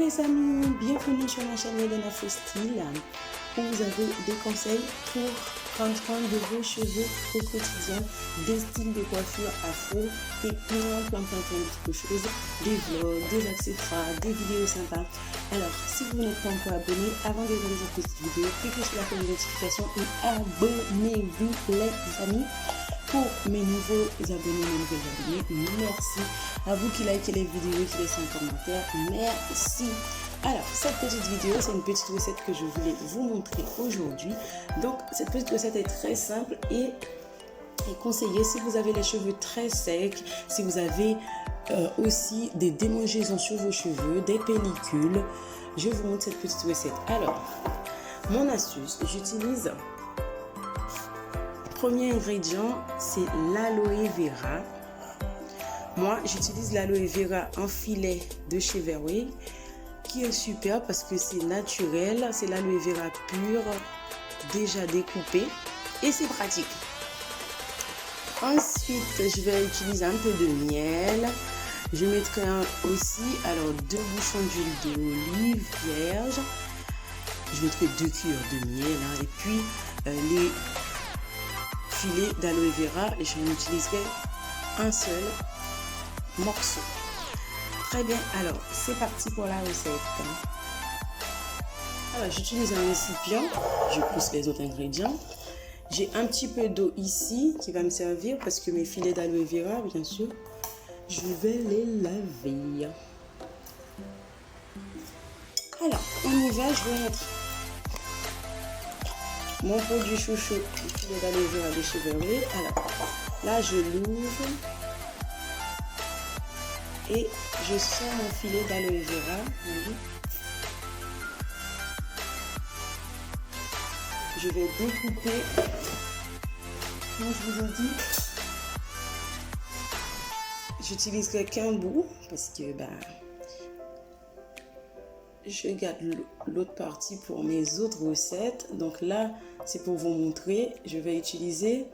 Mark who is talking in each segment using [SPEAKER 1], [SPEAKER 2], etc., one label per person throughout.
[SPEAKER 1] les amis, bienvenue sur ma chaîne Elena Faustine où vous avez des conseils pour prendre soin de vos cheveux au quotidien, des styles de coiffure à fond et plein d'autres choses, des vlogs, des accessoires, des vidéos sympas. Alors, si vous n'êtes pas encore abonné, avant de regarder cette petite vidéo, cliquez sur la cloche de notification et abonnez-vous les amis. Pour mes nouveaux abonnés, mes nouvelles abonnés, merci à vous qui likez les vidéos, qui laissez un commentaire, merci. Alors, cette petite vidéo, c'est une petite recette que je voulais vous montrer aujourd'hui. Donc, cette petite recette est très simple et est conseillée si vous avez les cheveux très secs, si vous avez aussi des démangeaisons sur vos cheveux, des pellicules. Je vous montre cette petite recette. Alors, mon astuce, j'utilise... Premier ingrédient, c'est l'aloe vera. Moi, j'utilise l'aloe vera en filet de chez Verway, qui est super parce que c'est naturel, c'est l'aloe vera pure, déjà découpée, et c'est pratique. Ensuite, je vais utiliser un peu de miel. Je mettrai aussi, alors 2 bouchons d'huile d'olive vierge. Je mettrai 2 cuillères de miel, et puis les filet d'aloe vera et j'en utiliserai un seul morceau. Très bien, alors c'est parti pour la recette. Alors j'utilise un récipient, je pousse les autres ingrédients. J'ai un petit peu d'eau ici qui va me servir parce que mes filets d'aloe vera, bien sûr, je vais les laver. Alors on y va, je vais mettre mon produit chouchou, le filet d'aloe vera de chez Verway. Alors là, je l'ouvre et je sors mon filet d'aloe vera. Je vais découper, comme je vous ai dit, j'utiliserai qu'un bout parce que je garde l'autre partie pour mes autres recettes. Donc là, c'est pour vous montrer. Je vais utiliser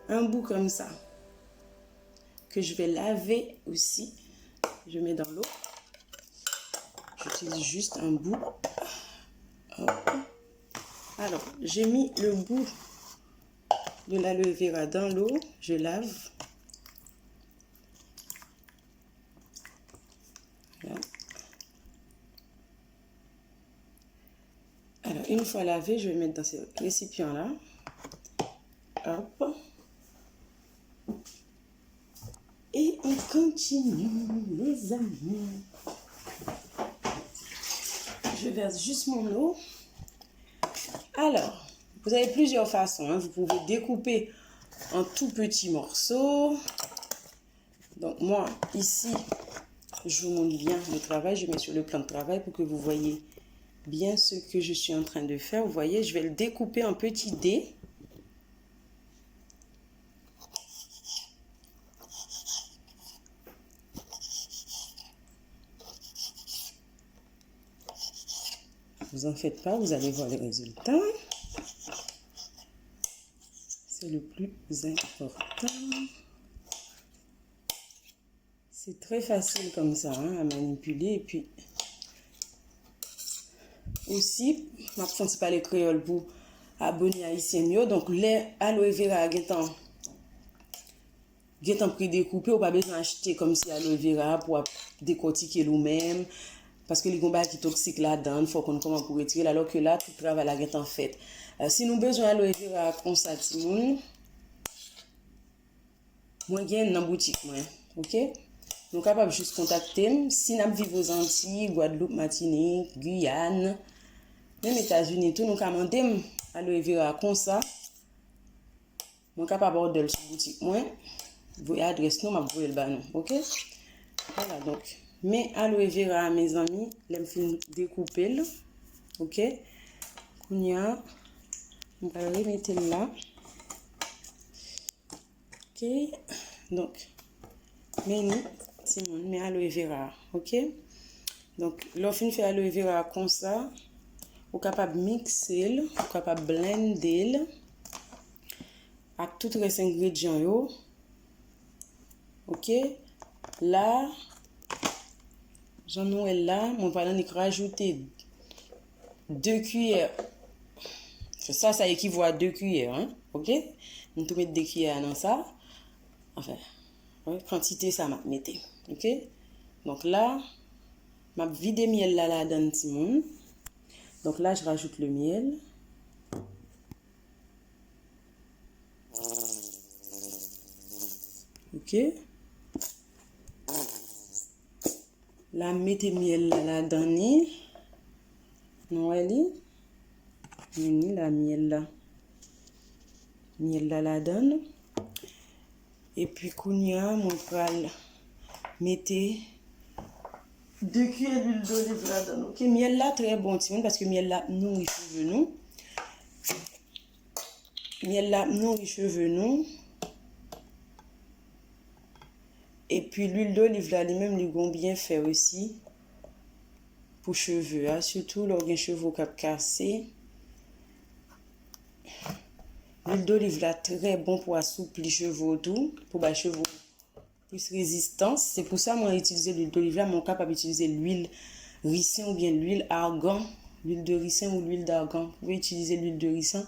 [SPEAKER 1] un bout comme ça que je vais laver aussi. Je mets dans l'eau. J'utilise juste un bout. Hop. Alors, j'ai mis le bout de l'aloe vera dans l'eau. Je lave. Voilà. Alors, une fois lavé, je vais mettre dans ce récipient-là. Hop. Et on continue, les amis. Je verse juste mon eau. Alors, vous avez plusieurs façons. Vous pouvez découper en tout petits morceaux. Donc, moi, ici, je vous montre bien le travail. Je mets sur le plan de travail pour que vous voyez bien ce que je suis en train de faire. Vous voyez, je vais le découper en petits dés. Vous en faites pas, vous allez voir les résultats. C'est le plus important. C'est très facile comme ça à manipuler. Et puis aussi, ma principale est créole pour abonner à haïtien. Donc les aloe vera getan pris découpé, ou pas besoin d'acheter comme si aloe vera pour décortiquer nous-mêmes. Parce que les combats qui toxiques là-dedans, il faut qu'on comment pour retirer, alors que là, tout le travail là est en fait. Si nous avons besoin d'aloe vera comme ça, moi, je dans la boutique, ok? Nous sommes capables de juste contacter. Si nous vivons aux Antilles, Guadeloupe, Martinique, Guyane, même États-Unis, tout, nous commandons aloe vera comme ça. Nous sommes capables d'ordre sur la boutique, moi. Vous voyez l'adresse, nous, je vais le banon, ok? Voilà, donc. Mais aloe vera, mes amis, je vais découper, ok? On va le remettre là. Ok, donc, mais aloe vera, ok? Donc, lorsqu'on fait aloe vera comme ça, vous êtes capable de mixer, vous êtes capable de blender avec tous les ingrédients, ok? Là, j'en ai là, mon parent a rajouté 2 cuillères. Ça équivaut à 2 cuillères, hein? Ok? Nous tout mettre 2 cuillères dans ça. Enfin, ouais, quantité ça m'a metté. Ok? Donc là, m'a vidé miel là dans petit monde. Donc là, je rajoute le miel. Ok? Là, mettez miel là dedans. Non, elle ni la miel là. Miel là la donne. Et puis, kounya, mon pral, mettez 2 cuillères d'huile d'olive là dedans. Ok? Miel là, très bon, parce que miel là nourrit cheveux nous. Miel là nourrit cheveux nous. Et puis l'huile d'olive là, lui-même, lui gon bien fait aussi pour cheveux, hein? Surtout les cheveux qui cassé. L'huile d'olive là très bon pour assouplir cheveux tout, pour les cheveux plus résistance. C'est pour ça moi utiliser l'huile d'olive là, mon capable d'utiliser l'huile ricin ou bien l'huile argan, l'huile de ricin ou l'huile d'argan. Vous pouvez utiliser l'huile de ricin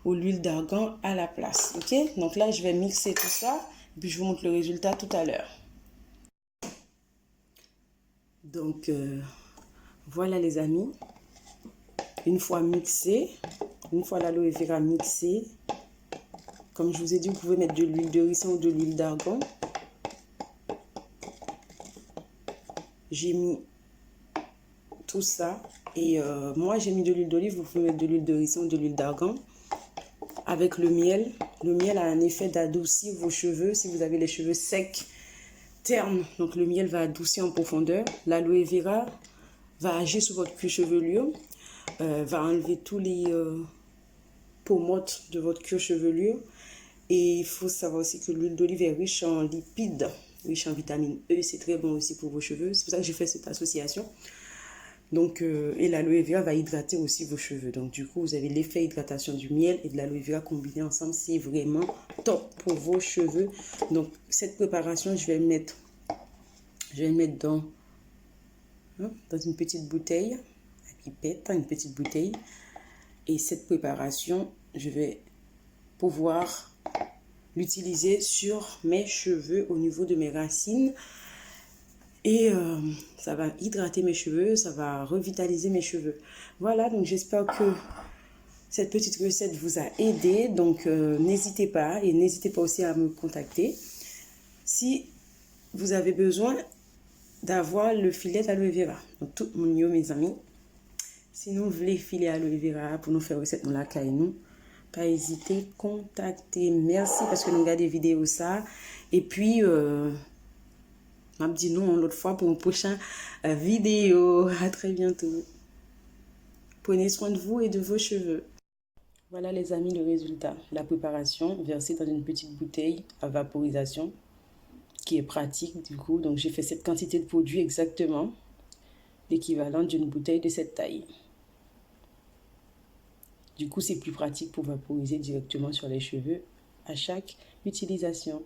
[SPEAKER 1] ou l'huile d'argan à la place. OK? Donc là, je vais mixer tout ça et puis je vous montre le résultat tout à l'heure. Donc voilà les amis. Une fois mixé, une fois l'aloe vera mixé, comme je vous ai dit, vous pouvez mettre de l'huile de ricin ou de l'huile d'argan. J'ai mis tout ça et moi j'ai mis de l'huile d'olive, vous pouvez mettre de l'huile de ricin ou de l'huile d'argan. Avec le miel a un effet d'adoucir vos cheveux si vous avez les cheveux secs, ternes. Donc le miel va adoucir en profondeur. L'aloe vera va agir sur votre cuir chevelu, va enlever tous les pommettes de votre cuir chevelu. Et il faut savoir aussi que l'huile d'olive est riche en lipides, riche en vitamine E. C'est très bon aussi pour vos cheveux. C'est pour ça que j'ai fait cette association. Donc, et l'aloe vera va hydrater aussi vos cheveux. Donc, du coup, vous avez l'effet hydratation du miel et de l'aloe vera combinés ensemble. C'est vraiment top pour vos cheveux. Donc, cette préparation, je vais le mettre dans une petite bouteille, à pipette, une petite bouteille. Et cette préparation, je vais pouvoir l'utiliser sur mes cheveux au niveau de mes racines. Et ça va hydrater mes cheveux, ça va revitaliser mes cheveux. Voilà, donc j'espère que cette petite recette vous a aidé. Donc n'hésitez pas et n'hésitez pas aussi à me contacter si vous avez besoin d'avoir le filet d'aloe vera. Donc tout mon yo mes amis, si vous voulez filet aloe vera pour nous faire recette dans la caille nous, pas hésiter, contacter. Merci parce que nous regardez des vidéos ça. Et puis m'a dit non l'autre fois pour une prochaine vidéo. À très bientôt. Prenez soin de vous et de vos cheveux. Voilà les amis le résultat. La préparation versée dans une petite bouteille à vaporisation qui est pratique du coup. Donc j'ai fait cette quantité de produit exactement l'équivalent d'une bouteille de cette taille. Du coup c'est plus pratique pour vaporiser directement sur les cheveux à chaque utilisation.